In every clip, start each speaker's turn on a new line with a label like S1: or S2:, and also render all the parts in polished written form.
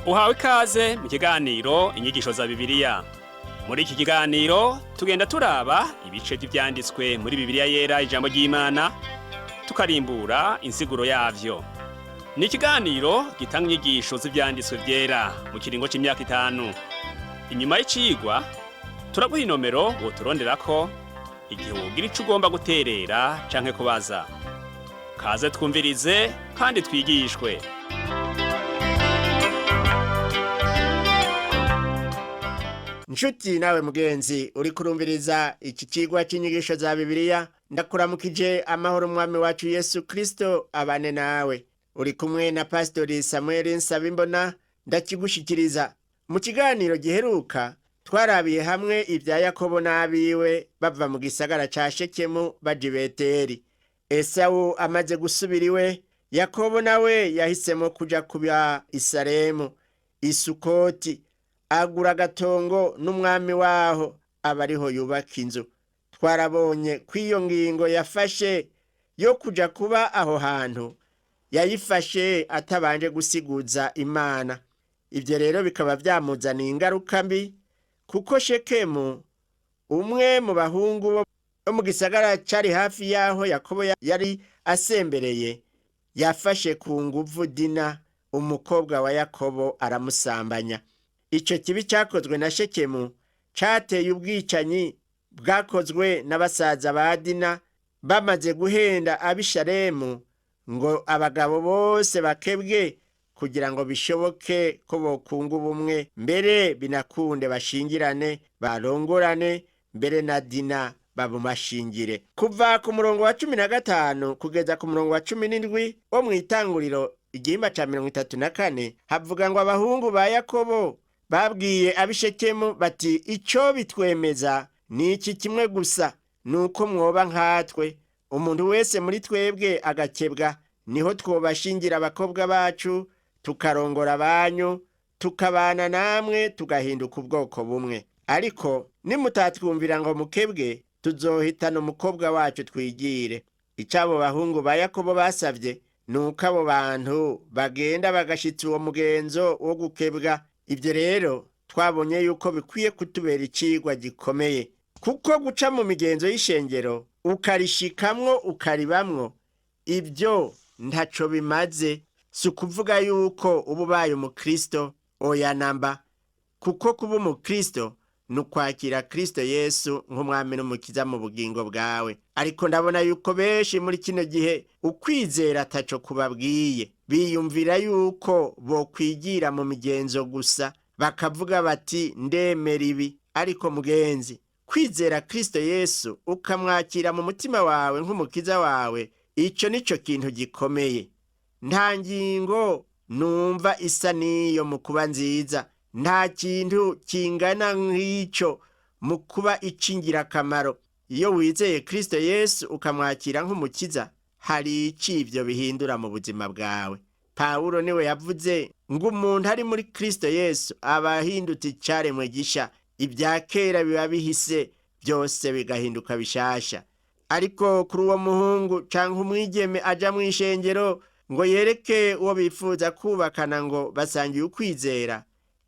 S1: Uhawe ikaze mu kiganiro inyigisho za Bibiliya. Muri iki kiganiro tugenda turaba ibice by'ivyanditswe muri Bibiliya yera ijambo ry'Imana, tukarimbura insiguro yavyo. Ni ikiganiro gitanga inyigisho z'ivyanditswe vyera mu kiringo c'imyaka 5. Inyuma y'icigwa turaguha inomero woturonderako igihe wogira ico ugomba guterera canke kubaza. Kaze twumvirize kandi twigishwe.
S2: Nshuti nawe mugenzi uri kurumviriza iki kigwa cy'inyigisho za Bibiliya, ndakuramukije amahoro mwami wacu Yesu Kristo abane nawe. Uri kumwe na Pastori Samuel Nsabimbona ndakigushikiriza. Mu kiganiro giheruka twarabiye hamwe ibya Yakobo n'abiwe bava mu gisagara ca Shekemu baja i Beteli. Esawu amaze gusubira iwe, Yakobo nawe yahisemo kuja kuba i Salemu, i Sukoti, agura agatongo n'umwami waho aba ariho yubaka inzu. Twarabonye kw'iyo ngingo yafashe yo kuja kuba aho hantu yayifashe atabanje gusiguza Imana. Ivyo rero bikaba vyamuzaniye ingaruka mbi, kuko Shekemu, umwe mu bahungu bo mu gisagara cari hafi yaho Yakobo yari asembereye, yafashe ku nguvu Dina, umukobwa wa Yakobo, aramusambanya. Ico kibi cyakozwe na Shekemu cateye ubwicanyi bwakozwe n'abasaza ba Dina bamaze guhenda Abishalemu ngo abagabo bose bakebwe kugira ngo bishoboke ko bokunga ubumwe, mbere binakunde bashingirane, barongorane, mbere na Dina babumashingire. Kuva ku murongo wa 15 kugeza ku murongo wa 17 wo mw'itanguriro igihimba ca 34 havuga ngo abahungu ba Yakobo babwiye Abishekemu bati, ico bitwemeza ni iki kimwe gusa, nuko mwoba nkatwe, umuntu wese muri twebwe agakebwa, niho twobashingira abakobwa bacu, tukarongora banyu, tukabana namwe, tugahinduka ubwoko bumwe. Ariko nimutatwumvira ngo mukebwe, tuzohitana umukobwa wacu twigire. Icabo bahungu ba Yakobo basavye nuko abo bantu bagenda bagashitsa uwo mugenzo wo gukebwa. Ivyo rero twabonye yuko bikwiye kutubera icigwa gikomeye, kuko guca mu migenzo y'ishengero ukarishikamwo ukaribamwo, ivyo ntaco bimaze. Si ukuvuga yuko uba ubaye umukristo, oya namba, kuko kuba umukristo ni ukwakira Kristo Yesu nk'umwami n'umukiza mu bugingo bwawe. Ariko ndabona yuko benshi muri kino gihe ukwizera ataco kubabwiye, biyumvira yuko bokwigira mu migenzo gusa, bakavuga bati ndemera ibi. Ariko mugenzi, kwizera Kristo Yesu ukamwakira mu mutima wawe nk'umukiza wawe, ico nico kintu gikomeye. Nta ngingo numva isa niyo mu kuba nziza, nta kintu kingana nk'ico mu kuba ic'ingirakamaro. Iyo wizeye Kristo Yesu ukamwakira nk'umukiza, hari ic'ivyo bihindura mu buzima bwawe. Pawulo niwe yavuze ngo umuntu ari muri Kristo Yesu aba ahindutse icaremwe gisha, ibya kera biba bihise, byose bigahinduka bishasha. Ariko kuri uwo muhungu canke umwigeme aja mw'ishengero ngo yereke uwo bifuza kubakana ngo basangiye ukwizera,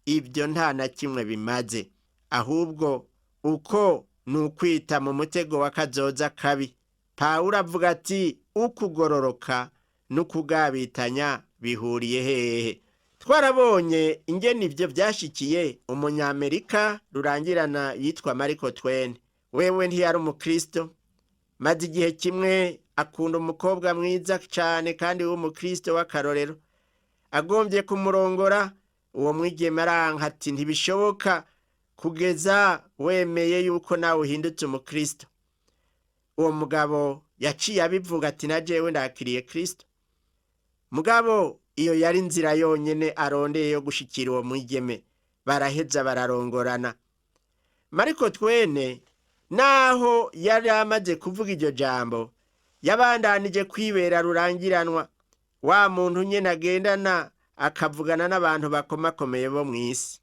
S2: ibyo nta na kimwe bimaze, ahubwo uko nukwita mu mutego w'akazoza kabi. Pawulo avuga ati, ukugororoka n'ukugabitanya bihuriye hehe? Twarabonye ingene ivyo vyashikiye umunyamerika rurangirana yitwa Mariko Twain. Wewe ntiyari umukristo, maze igihe kimwe akunda umukobwa mwiza cane kandi w'umukristo w'akarorero. Agombye kumurongora, uwo mwigeme aranka ati, ntibishoboka kugeza wemeye yuko nawe uhindutse umukristo. Uwo mugabo yaciye abivuga ati, na jewe ndakiriye Kristo. Mugabo iyo yari nzira yonyene arondeye yo gushikira uwo mwigeme. Baraheza bararongorana. Mariko Twain naho yari amaze kuvuga iryo jambo, yabandanije kwibera rurangiranwa, wa muntu nyene agendana akavugana n'abantu bakomakomeye bo mw'isi.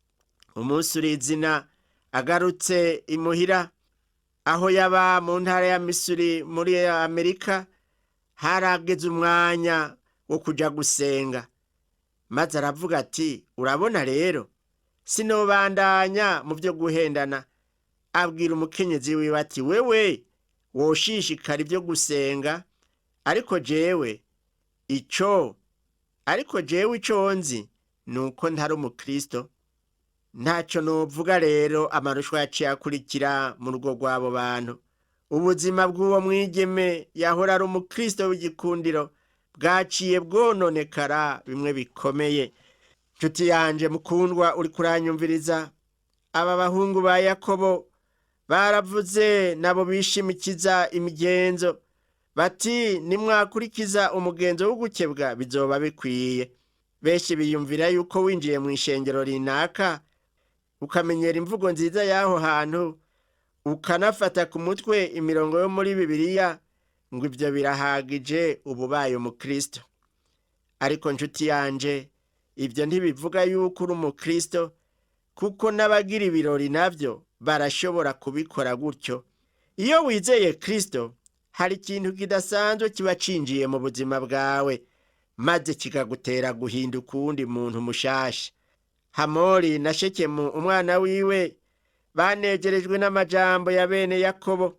S2: Umunsi urizina agarutse imuhira aho yaba mu ntara ya Missouri muri Amerika, harageze umwanya wo kuja gusenga. maze aravuga ati urabona rero sinobandanya mu byo guhendana. Abwira umukenyezi wiwe ati wewe woshishikara ibyo gusenga, ariko jewe ico nzi nuko ntari umukristo. Ntacyo novuga rero amarushwa yaciye akurikira mu rugo rw'abo bantu. Ubuzima bw'uwo mwigeme yahora ari umukristo w'igikundiro bwaciye bwononekara bimwe bikomeye. Nshuti yanje mukundwa uri kuranyumviriza, aba bahungu ba Yakobo baravuze nabo bishimikiza imigenzo bati nimwakurikiza umugenzo wo gukebwa bizoba bikwiye. Benshi biyumvira yuko winjiye mu ishengero rinaka ukamenyera imvugo nziza y'aho hantu ukanafata ku mutwe imirongo yo muri Bibiliya ngo ibyo birahagije ububaye umukristo. Ariko nshuti yanje, ibyo ntibivuga yuko uri umukristo, kuko n'abagira ibirori nabyo barashobora kubikora gutyo. Iyo wizeye Kristo hari ikintu kidasanzwe kiba cinjiye mu buzima bwawe maze kikagutera guhinduka uwundi muntu mushasha. Hamori na Shekemu umwana wiwe banegerejwe n'amajambo ya bene Yakobo,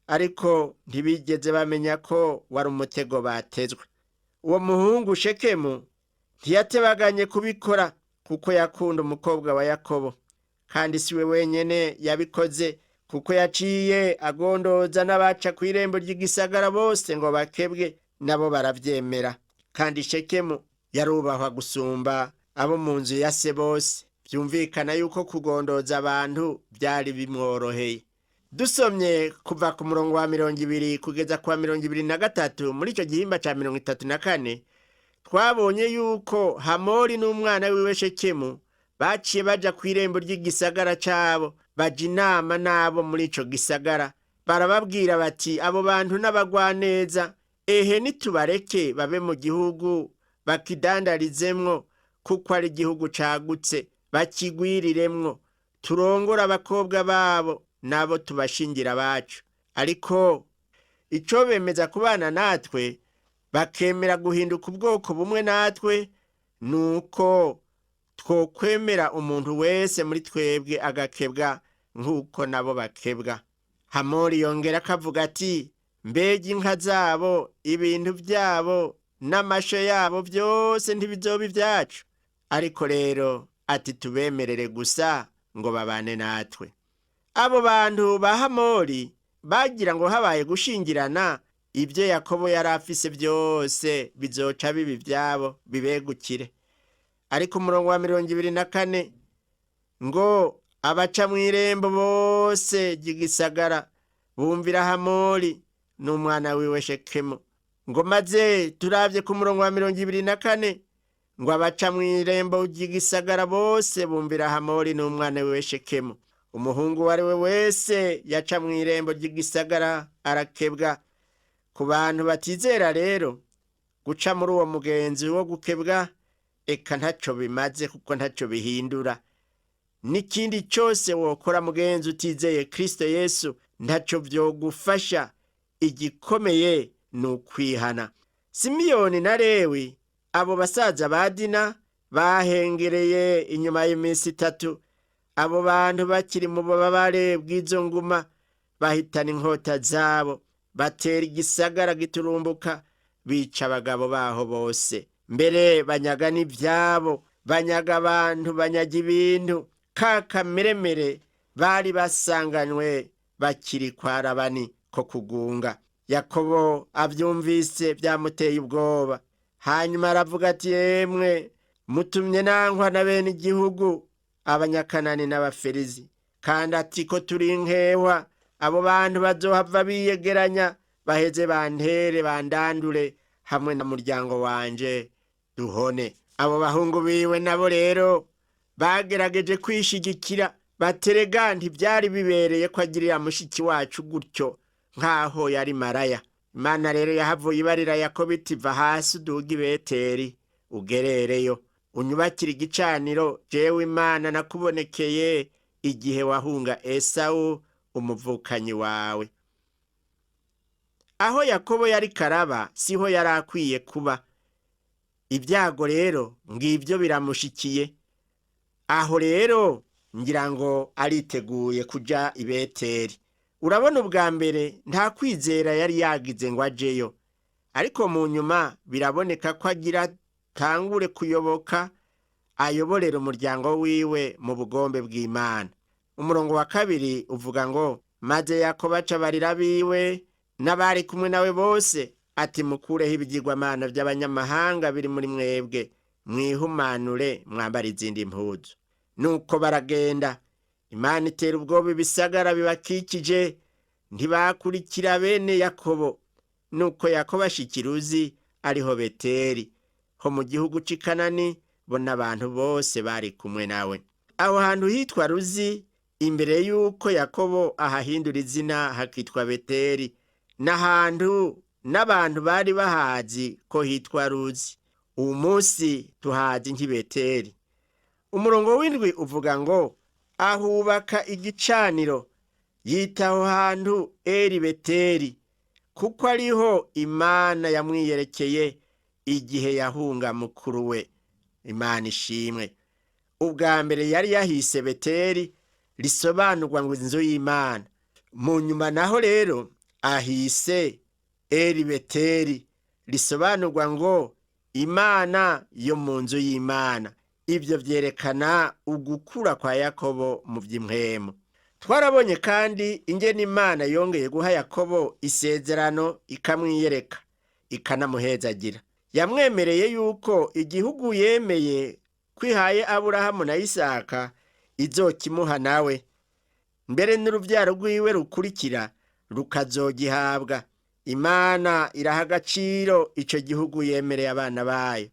S2: ariko ntibigeze bamenya ko wari umutego batezwe. Uwo muhungu Shekemu ntiyatebaganye kubikora kuko yakunda umukobwa wa Yakobo, kandi siwe wenyene yabikoze, kuko yaciye agondoza n'abaca ku irembo ry'igisagara bose ngo bakebwe, nabo baravyemera. Kandi Shekemu yarubahwa gusumba abo mu nzu ya se bose. Byumvikana yuko kugondoza abantu byari bimworoheye. Dusomye kuva ku murongo wa 20 kugeza kwa 23 muri icyo gihimba ca 34, twabonye yuko Hamori n'umwana wiwe Shekemu baciye baja ku irembo ry'igisagara cabo, baja inama nabo muri ico gisagara. Barababwira bati abo bantu n'abagwaneza, ehe nitubareke babe mu gihugu bakidandarizemwo, kuko ari igihugu cagutse, bakigwiriremwo, turongora abakobwa babo nabo tubashingira bacu. Ariko ico bemeza kubana natwe bakemera guhinduka ubwoko bumwe natwe, nuko twokwemera umuntu wese muri twebwe agakebwa nk'uko nabo bakebwa. Hamori yongera akavuga ati mbega inka zabo, ibintu byabo n'amasho yabo byose ntibizoba ibyacu, ariko rero ati tubemerere gusa ngo babane natwe. Abo bantu ba Hamori bagira ngo habaye gushingirana, ibyo Yakobo yari afise byose bizoca bibi byabo bibegukire. Ariko umurongo wa 24 ngo abaca mu irembo bose ry'igisagara bumvira Hamori n'umwana wiwe Shekemu. Ngo maze turavye ku murongo wa 24 ngo abaca mu irembo ry'igisagara bose bumvira Hamori n'umwana wiwe Shekemu. Umuhungu wari we wese yaca mu irembo ry'igisagara arakebwa. Ku bantu batizera rero, guca muri uwo mugenzi wo gukebwa eka ntaco bimaze, kuko ntaco bihindura. N'ikindi cyose wokora mugenzi utizeye Kristo Yesu ntaco vyogufasha. Igikomeye ni ukwihana. Simiyoni na Lewi, abo basaza ba Dina, bahengereye inyuma y'iminsi 3. Abo bantu bakiri mu bubabare bw'izo nguma bahitana inkota zabo, batera igisagara giturumbuka, bica abagabo baho bose. Mbere banyaga n'ivyabo, banyaga abantu, banyaga ibintu. Kakameremere bari basanganywe bakiri kwa Labani ko kugunga. Yakobo avyumvise byamuteye ubwoba, hanyuma aravuga ati yemwe mutumye nankwa na bene igihugu, abanyakanani n'abaferizi, kandi ati ko turi nkewa, abo bantu bazohava biyegeranya baheze bantere bandandure hamwe na muryango wanje duhone. Abo bahungu biwe nabo rero bagerageje kwishigikira, baterega ntivyari bibereye ko agirira mushiki wacu gutyo nkaho yari maraya. Imana rero yahavuye ibarira Yakobo iti va hasi uduge i Beteli ugerereyo, unyubakire igicaniro, jewe Imana nakubonekeye igihe wahunga Esawu umuvukanyi wawe. Aho Yakobo yari karaba siho yari akwiye kuba. ibyago rero ngibyo biramushikiye. Aho rero ngira ngo ariteguye kuja i Beteli. Urabona ubwa mbere nta kwizera yari yagize ngo ajeyo, ariko mu nyuma biraboneka ko agira tangure kuyoboka, ayoborera umuryango wiwe mu bugombe bw'Imana. Umurongo wa 2 uvuga ngo maze Yakobo aca barira biwe n'abari kumwe nawe bose ati mukureho ibigirwamana by'abanyamahanga biri muri mwebwe, mwihumanure mwambara izindi mpuzu. Nuko baragenda, Imana itera ubwoba ibisagara bibakikije, ntibakurikira bene Yakobo. Nuko Yakobo ashikira Uzi ariho Beteli ho mu gihugu c'i Kanani, bo n'abantu bose bari kumwe nawe. Aho hantu hitwa Ruzi imbere yuko Yakobo ahahindura izina hakitwa Beteli, n'ahantu n'abantu bari bahazi ko hitwa Ruzi. Uwu munsi tuhazi nk'i Beteli. Umurongo w'indwi uvuga ngo ahubaka igicaniro, yitaho hantu Eri Beteli, kuko ariho Imana yamwiyerekeye igihe yahunga mukuru we. Imana ishimwe. Ubwa mbere yari yahise Beteli, risobanurwa ngo inzu y'Imana. Mu nyuma naho rero ahise Eri Beteli, risobanurwa ngo Imana yo mu nzu y'Imana. Ibyo vyerekana ugukura kwa Yakobo mu vy'impwemu. Twarabonye kandi ingene Imana yongeye guha Yakobo isezerano, ikamwiyereka, ikanamuhezagira. Yamwemereye yuko igihugu yemeye kwihaye Aburahamu na Isaka izokimuha nawe, mbere n'uruvyaro rwiwe rukurikira rukazogihabwa. Imana iraha agaciro ico gihugu yemereye abana bayo.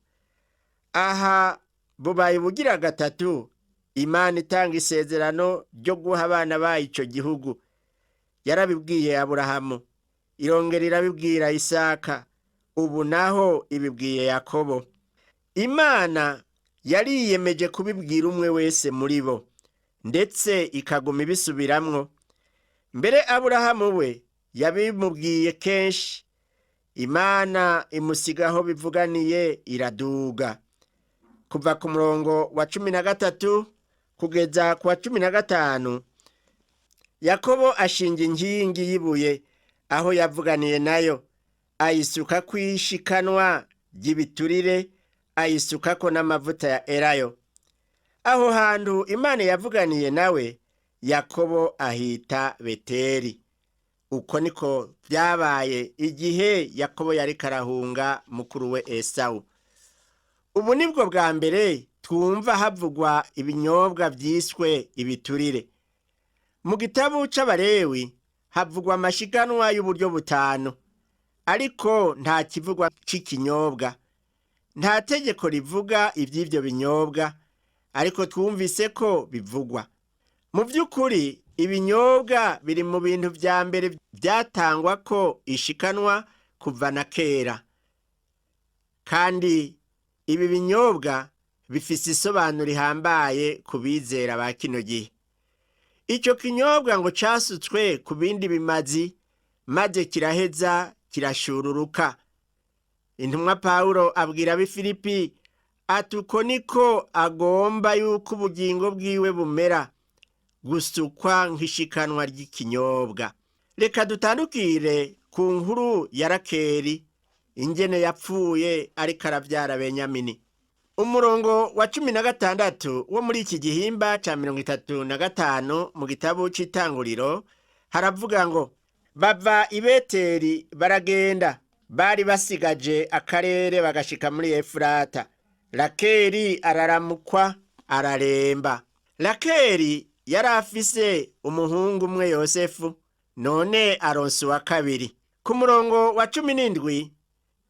S2: Aha bubaye bugira gatatu Imana itanga isezerano ryo guha abana bayo ico gihugu. Yarabibwiye Aburahamu, irongera irabibwira Isaka, ubu naho ibibwiye Yakobo. Imana yariyemeje kubibwira umwe wese muri bo, ndetse ikaguma ibisubiramwo. Mbere Aburahamu we yabimubwiye kenshi. Imana imusigaho bivuganiye iraduga. Kuva ku murongo wa 13 kugeza ku wa 15, Yakobo ashinga inkingi y'ibuye aho yavuganiye nayo, ayisuka kwishikanwa ry'ibiturire, ayisukako n'amavuta ya elayo. Aho hantu Imana yavuganiye nawe, Yakobo ahita Beteli. Uko niko byabaye igihe Yakobo yari karahunga mukuru we Esawu. Ubu nibwo bwa mbere twumva havugwa ibinyobwa byiswe ibiturire. Mu gitabo c'Abalewi havugwa amashiganwa y'uburyo butanu, ariko nta kivugwa c'ikinyobwa. Nta tegeko rivuga iby'ivyo binyobwa, ariko twumvise ko bivugwa. Mu by'ukuri ibinyobwa biri mu bintu vya mbere byatangwa ko ishikanwa kuva na kera, kandi ibi binyobwa bifise isobanuro rihambaye ku bizera ba kino gihe. Ico kinyobwa ngo casutswe ku bindi bimazi, maze kiraheza kirashururuka. Intumwa Pawulo abwira ab'Ifilipi ati uko niko agomba yuko ubugingo bwiwe bumera, gusukwa nk'ishikanwa ry'ikinyobwa. Reka dutandukire ku nkuru ya Rakeri, ingene yapfuye ariko aravyara Benyamini. Umurongo wa 16 wo muri iki gihimba ca 35 mu gitabo c'Itanguriro haravuga ngo bava i Beteli baragenda, bari basigaje akarere bagashika muri Efurata. Rakeri araramukwa araremba. Rakeri yari afise umuhungu umwe Yosefu, none aronse wa kabiri. Ku murongo wa 17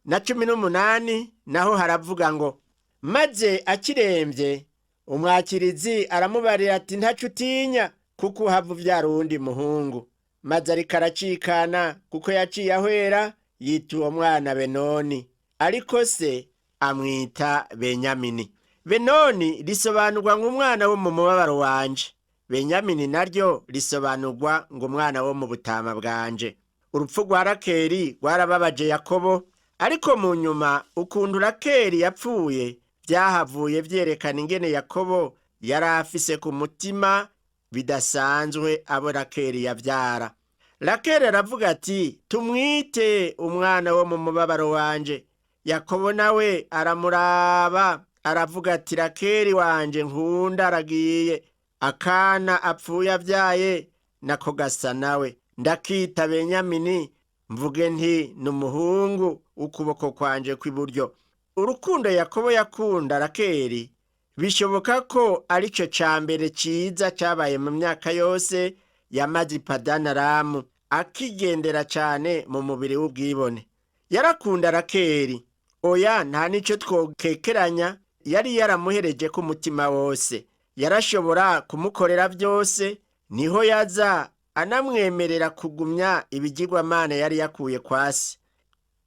S2: na 18 naho haravuga ngo maze akiremvye umwakirizi aramubarira ati ntaco utinya, kuko hava uvyara uwundi muhungu. Maze ariko aracikana kuko yaciye ahwera, yita uwo mwana Benoni, ariko se amwita Benyamini. Benoni risobanurwa nk'umwana wo mu mubabaro wanje, Benyamini naryo risobanurwa ngo umwana wo mu butama bwanje. Urupfu rwa Rakeri rwarababaje Yakobo, ariko mu nyuma ukuntu Rakeli yapfuye byahavuye vyerekana ingene Yakobo yari afise ku mutima bidasanzwe abo Rakeli yavyara. Rakeli aravuga ati tumwite umwana wo mu mubabaro wanje. Yakobo nawe aramuraba aravuga ati Rakeli wanje nkunda aragiye, akana apfuye avyaye nako gasa nawe, ndakita Benyamini mvuge nti n'umuhungu ukuboko kwanje kw'iburyo. Urukundo Yakobo yakunda Rakeli bishoboka ko arico cambere ciza cabaye mu myaka yose yamaze Padani Aramu, akigendera cane mu mubiri w'ubwibone. Yarakunda Rakeli, oya nta nico twokekeranya, yari yaramuhereje ku mutima wose, yarashobora kumukorera vyose, niho yaza anamwemerera kugumya ibigirwamana yari yakuye kwasi.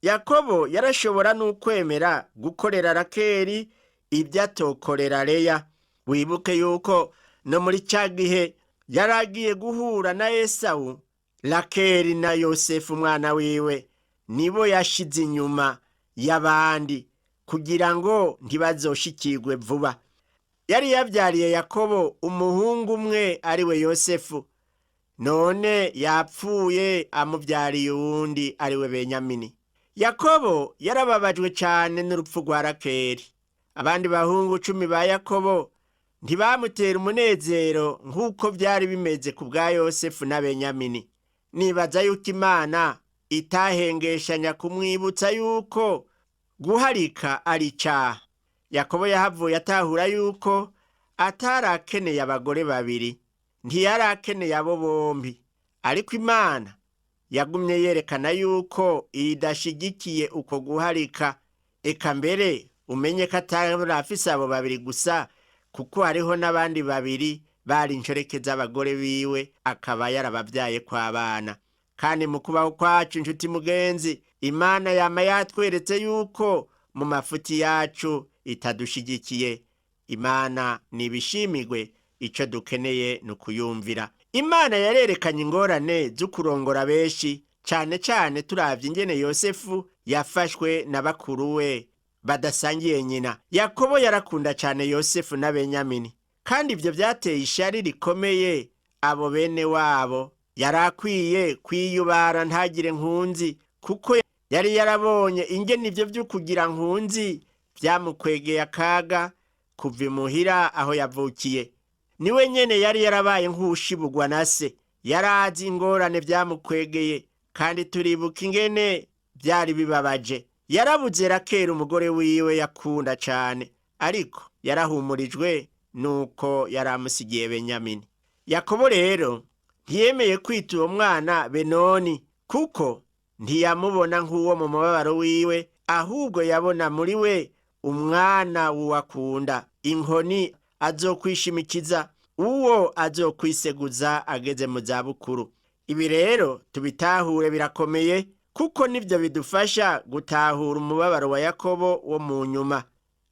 S2: Yakobo yarashobora n'ukwemera gukorera Rakeli ibyo atokorera Leya. Wibuke yuko no muri ca gihe yaragiye guhura na Esawu, Rakeli na Yosefu umwana wiwe nibo yashize inyuma y'abandi kugira ngo ntibazoshikirwe vuba. Yari yavyariye Yakobo umuhungu umwe ariwe Yosefu, none yapfuye amuvyariye uwundi ariwe Benyamini. Yakobo yarababajwe cane n'urupfu rwa Rakeli. Abandi bahungu 10 ba Yakobo ntibamutera umunezero nk'uko vyari bimeze ku bwa Yosefu na Benyamini. Nibaza yuko Imana itahengeshanya kumwibutsa yuko guharika ari icaha. Yakobo yahavuye atahura yuko atarakeneye abagore babiri, ntiyarakeneye abo bombi, ariko Imana yagumye yerekana yuko idashigikiye uko guharika. Eka mbere umenye ko atarafise abo babiri gusa, kuko hariho n'abandi babiri bari inshoreke z'abagore biwe akaba yarabavyaye kw'abana. Kandi mu kubaho kwacu inshuti mugenzi, Imana yama yatweretse yuko mu mafuti yacu itadushigikiye. Imana nibishimigwe, ico dukeneye nukuyumvira. Imana yarerekanye ingorane z'ukurongora benshi, cane cane turavye ingene Yosefu yafashwe na bakuru we badasangiye nyina. Yakobo yarakunda cane Yosefu na Benyamini, kandi ivyo vyateye ishari rikomeye abo bene wabo. Yarakwiye kwiyubara ntagire nkunzi, kuko yari yarabonye ingene ivyo vy'ukugira nkunzi vyamukwegeye akaga kuva imuhira aho yavukiye. Niwe nyene yari yarabaye nk'ushibugwa na se, yarazi ingorane vyamukwegeye, kandi turibuka ingene vyari bibabaje. Yarabuze Rakeli umugore wiwe yakunda cane, ariko yarahumurijwe nuko yaramusigiye Benyamini. Yakobo rero ntiyemeye kwita uwo mwana Benoni, kuko ntiyamubona nk'uwo mu mubabaro wiwe, ahubwo yabona muri we umwana w'uwakunda, inkoni azokwishimikiza, uwo azokwiseguza ageze mu zabukuru. Ibi rero tubitahure birakomeye, kuko nivyo bidufasha gutahura umubabaro wa Yakobo wo mu nyuma.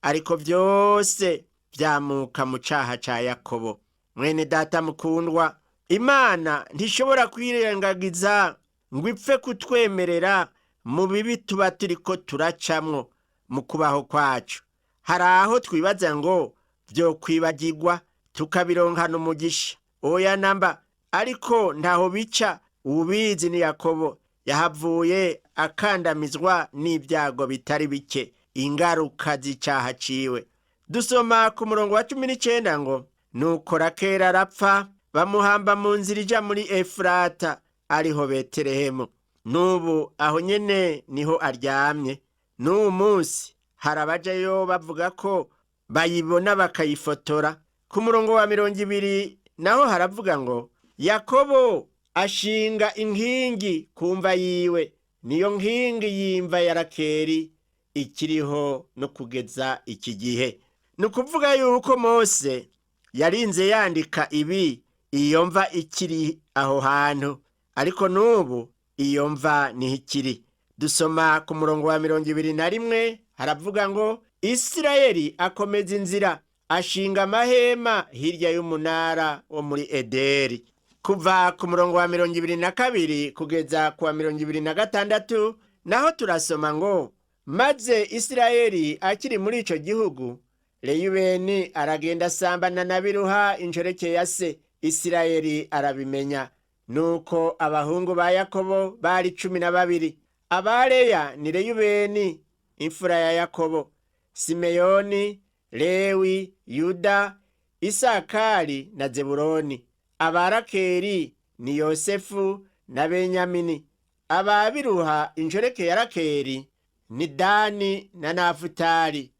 S2: Ariko vyose vyamuka mu caha ca Yakobo. Mwene data mukundwa, Imana ntishobora kwirengagiza ngo ipfe kutwemerera mu bibi tuba turiko turacamwo mu kubaho kwacu. Hari aho twibaza ngo vyokwibagirwa tukabironkana umugisha. Oya namba, ariko ntaho bica. Ubizi ni Yakobo yahavuye akandamizwa n'ibyago bitari bike, ingaruka z'icaha ciwe. Dusoma ku murongo wa 19 ngo nuko Rakeli arapfa, bamuhamba mu nzira ija muri Efurata ariho Betelehemu. Nubu aho nyene niho aryamye. N'uwo munsi harabajayo bavuga ko bayibona bakayifotora. Ku murongo wa 20 naho haravuga ngo Yakobo ashinga inkingi kumva yiwe, niyo nkingi y'imva ya Rakeli ikiriho no kugeza iki gihe. Nukuvuga yuko Mose yarinze yandika ibi iyo mva ikiri aho hantu, ariko nubu iyo mva niho ikiri. Dusoma ku murongo wa 21 haravuga ngo Isirayeli akomeza inzira, ashinga amahema hirya y'umunara wo muri Ederi. Kuva ku murongo wa 22 kugeza ku wa 26 naho turasoma ngo maze Isirayeli akiri muri ico gihugu, Reyubeni aragenda asambana na Biluha inshoreke ya se. Isirayeli arabimenya, nuko abahungu ba Yakobo bari 12. Aba Leya ni Reyubeni imfura ya Yakobo, Simeyoni, Lewi, Yuda, Isakari na Zebuloni. Aba Rakeri ni Yosefu na Benyamini. Aba Biluha inshoreke ya Rakeri ni Dani na Nafutali.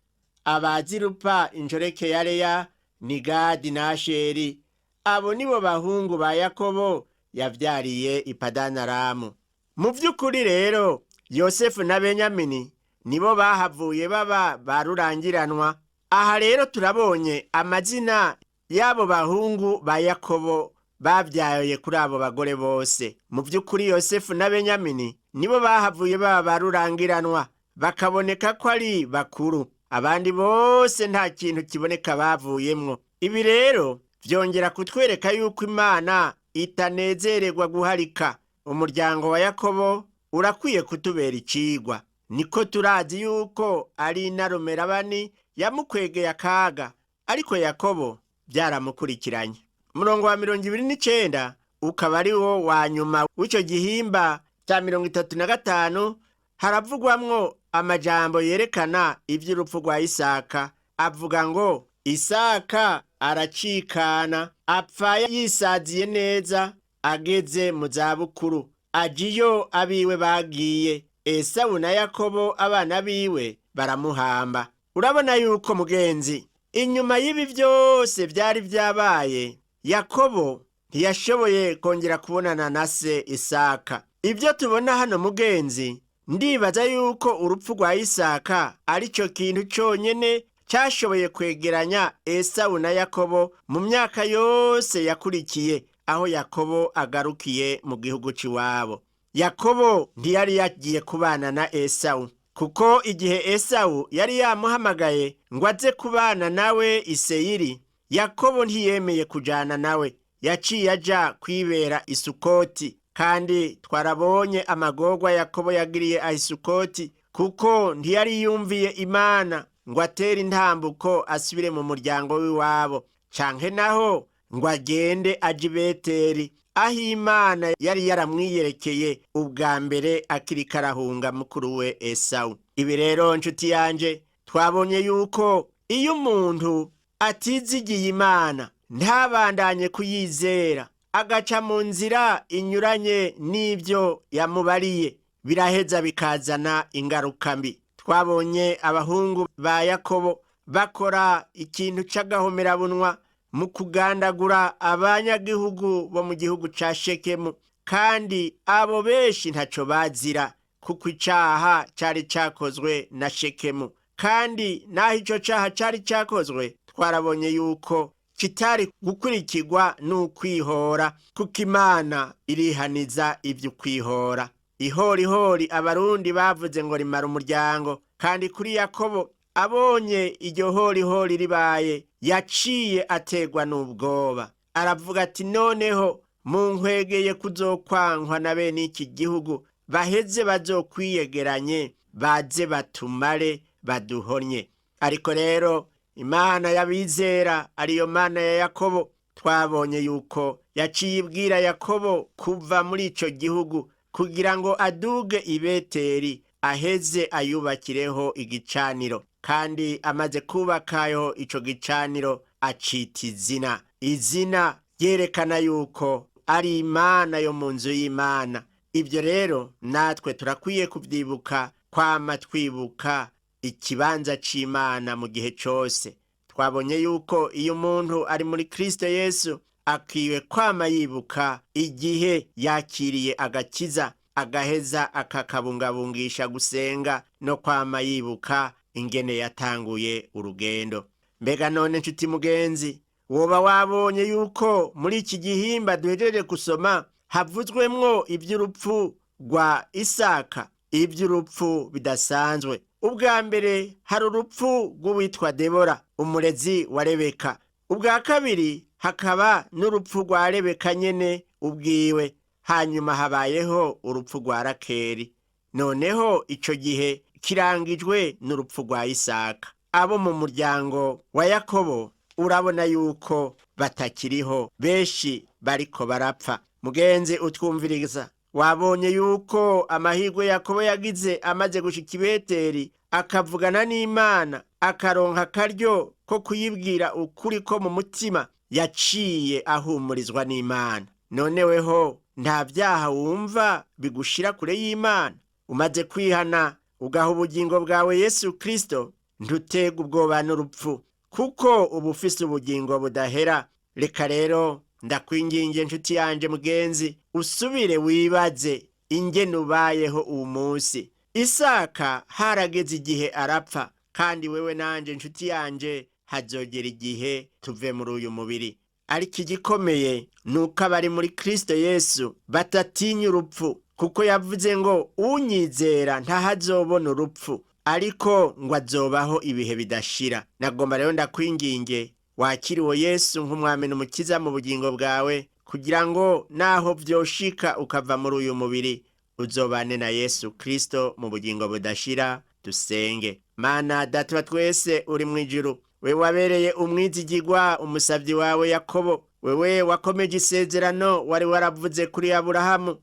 S2: Aba Zilupa inshoreke ya Leya ni Gadi na Asheri. Abo nibo bahungu ba Yakobo yavyariye i Padanaramu. Mu vy'ukuri rero Yosefu na Benyamini nibo bahavuye baba barurangiranwa. Aha rero turabonye amazina y'abo bahungu ba Yakobo bavyaye kuri abo bagore bose. Mu vy'ukuri Yosefu na Benyamini nibo bahavuye baba barurangiranwa, bakaboneka ko ari bakuru. Abandi bose nta kintu kiboneka bavuyemwo. Ibi rero vyongera kutwereka yuko Imana itanezererwa guharika. Umuryango wa Yakobo urakwiye kutubera icigwa. Niko turazi yuko ari inarumerabani yamukwegeye akaga, ariko Yakobo byaramukurikiranye. Umurongo wa 29 ukaba ari wo wa nyuma w'ico gihimba cya 35, haravugwamwo amajambo yerekana ivy'urupfu rwa Isaka. Avuga ngo Isaka aracikana, apfa yisaziye neza, ageze mu zabukuru, ajiyo abiwe bagiye. Esawu na Yakobo abana biwe baramuhamba. Urabona yuko mugenzi, inyuma y'ibi vyose vyari vyabaye, Yakobo ntiyashoboye kongera kubonana na se Isaka. Ibyo tubona hano mugenzi, ndibaza yuko urupfu rwa Isaka arico kintu conyene cyashoboye kwegeranya Esawu na Yakobo mu myaka yose yakurikiye aho Yakobo agarukiye mu gihugu c'iwabo. Yakobo ntiyari yagiye kubana na Esawu, kuko igihe Esawu yari yamuhamagaye ngo aze kubana nawe i Seyiri, Yakobo ntiyemeye kujana nawe, yaciye aja kwibera i Sukoti. Kandi twarabonye amagorwa Yakobo yagiriye i Sukoti, kuko ntiyari yumviye Imana ngo atere intambuko asubire mu muryango w'iwabo, canke naho ngo agende aje i Beteli, aho Imana yari yaramwiyerekeye ubwa mbere akiri karahunga mukuru we Esawu. Ibi rero nshuti yanje, twabonye yuko iyo umuntu atizigiye Imana, ntabandanye kuyizera, agaca mu nzira inyuranye n'ibyo yamubariye, biraheza bikazana ingaruka mbi. Twabonye abahungu ba Yakobo bakora ikintu c'agahomerabunwa mu kugandagura abanyagihugu bo mu gihugu ca Shekemu, kandi abo benshi ntaco bazira, kuko icaha cari cakozwe na Shekemu. Kandi naho ico caha cari cakozwe, twarabonye yuko kitari gukurikirwa n'ukwihora, kuko Imana irihaniza ivyo kwihora. Ihorihori abarundi bavuze ngo rimara umuryango, kandi kuri Yakobo abonye iryo horihori ribaye, yaciye ategwa n'ubwoba. Aravuga ati noneho munkwegeye kuzokwankwa na bene iki gihugu, baheze bazokwiyegeranye, baze batumare baduhonye. Ariko rero Imana y'abizera, ariyo Mana ya Yakobo, twabonye yuko yaciye ibwira Yakobo kuva muri ico gihugu kugira ngo aduge i Beteli, aheze ayubakireho igicaniro. Kandi amaze kubakayo ico gicaniro, acita izina. Izina yerekana yuko ari Imana yo mu nzu y'Imana. Ibyo rero natwe turakwiye kuvyibuka, kwama twibuka ikibanza c'Imana mu gihe cose. Twabonye yuko iyo umuntu ari muri Kristo Yesu, akwiye kwama yibuka igihe yakiriye agakiza, agaheza akakabungabungisha gusenga no kwama yibuka ingene yatanguye urugendo. Mbega none nshuti mugenzi, woba wabonye yuko muri iki gihimba duhejeje gusoma havuzwemwo ivy'urupfu rwa Isaka, ivy'urupfu bidasanzwe. Ubwa mbere hari urupfu rw'uwitwa Debora, umurezi wa Rebeka. Ubwa kabiri hakaba n'urupfu rwa Rebeka nyene ubwiwe. Hanyuma habayeho urupfu rwa Rakeri. Noneho ico gihe kirangijwe n'urupfu rwa Isaka. Abo mu muryango wa Yakobo urabona yuko batakiriho, benshi bariko barapfa. Mugenzi utwumviriza, wabonye yuko amahirwe Yakobo yagize amaze gushika i Beteli akavugana n'Imana, akaronka akaryo ko kuyibwira ukuri ko mu mutima, yaciye ahumurizwa n'Imana. None weho nta byaha wumva bigushira kure y'Imana? Umaze kwihana ugaha ubugingo bwawe Yesu Kristo, ntutega ubwoba n'urupfu, kuko uba ufise ubugingo budahera. Reka rero ndakwinginge nshuti yanje mugenzi, usubire wibaze ingene ubayeho uwo munsi. Isaka harageze igihe arapfa, kandi wewe nanje nshuti yanje hazogera igihe tuve muri uyu mubiri. Ariko igikomeye nuko abari muri Kristo Yesu batatinya urupfu, kuko yavuze ngo unyizera ntahazobona urupfu, ariko ngo azobaho ibihe bidashira. Nagomba rero ndakwinginge wakire uwo Yesu nk'umwami n'umukiza mu bugingo bwawe, kugira ngo naho vyoshika ukava muri uyu mubiri uzobane na Yesu Kristo mu bugingo budashira. Dusenge. Mana Data wa twese uri mu ijuru, wewe wabereye umwizigirwa umusavyi wawe Yakobo, wewe wakomeje isezerano wari waravuze kuri Aburahamu,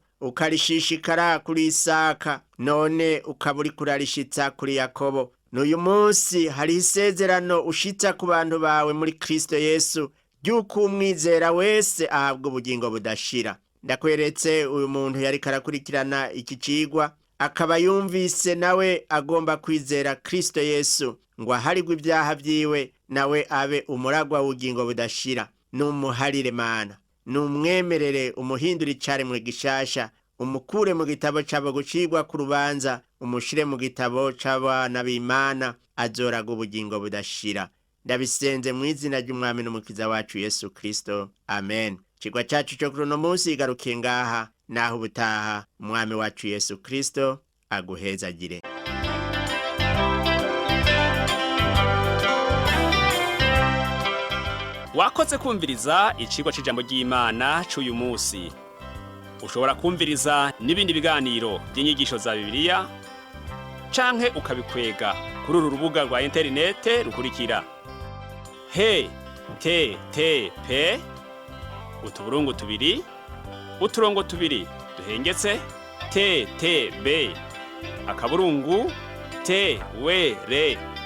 S2: ukarishishikara kuri Isaka, none ukaba uri kurarishitsa kuri Yakobo. N'uyu munsi hari isezerano ushitsa ku bantu bawe muri Kristo Yesu, ry'uko umwizera wese ahabwa ubugingo budashira. Ndakweretse uyu muntu yari karakurikirana iki cigwa, akaba yumvise nawe agomba kwizera Kristo Yesu ngo aharigwe ibyaha vyiwe, nawe abe umuragwa w'ubugingo budashira. Numuharire Mana, numwemerere umuhindura icaremwe gishasha, umukure mu gitabo c'abo gucirwa ku rubanza, umushire mu gitabo c'abana b'Imana, azoraga ubugingo budashira. Ndabisenze mu izina ry'umwami n'umukiza wacu Yesu Kristo, amen. Cigwa cacu cyo kuri uno munsi igarukiye ngaha, naho ubutaha umwami wacu Yesu Kristo aguhezagire.
S1: Wakoze kumviriza icigwa c'ijambo ry'Imana c'uyu munsi. Ushobora kumviriza n'ibindi biganiro by'inyigisho za Bibiliya, canke ukabikwega kuri uru rubuga rwa interinete rukurikira: http utuburungu tubiri uturongo tubiri duhengetse ttb akaburungu twr@org.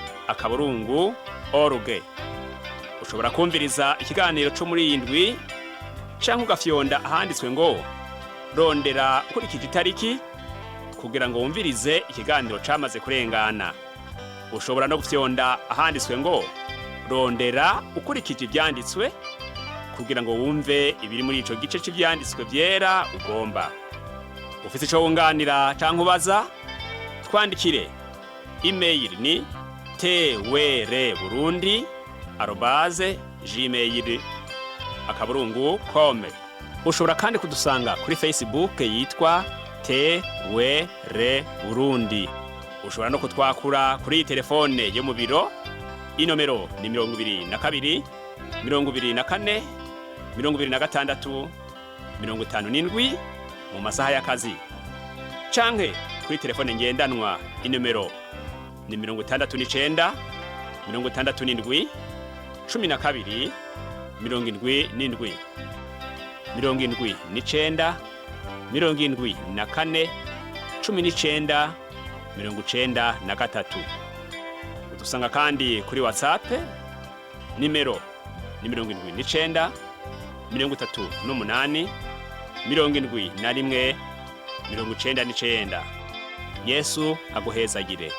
S1: Ushobora kumviriza ikiganiro cyo muri iyi ndwi, canke ugafyonda ahanditswe ngo rondera ukurikije itariki, kugira ngo wumvirize ikiganiro camaze kurengana. Ushobora no gufyonda ahanditswe ngo rondera ukurikije ivyanditswe, kugira ngo wumve ibiri muri ico gice c'ivyanditswe vyera ugomba. Ufite ico wunganira canke ubaza, twandikire. Email ni twr@gmail.com. Ushobora kandi kudusanga kuri Facebook yitwa Burundi. Ushobora no kutwakura kuri telefone yo mu biro, inomero ni 22 24 26 57 mu masaha y'akazi, canke kuri telefone ngendanwa, inomero ni 69 67 12 77 79 74 19 93. Udusanga kandi kuri Whatsapp, nimero ni 79 38 71 99. Yesu aguhezagire.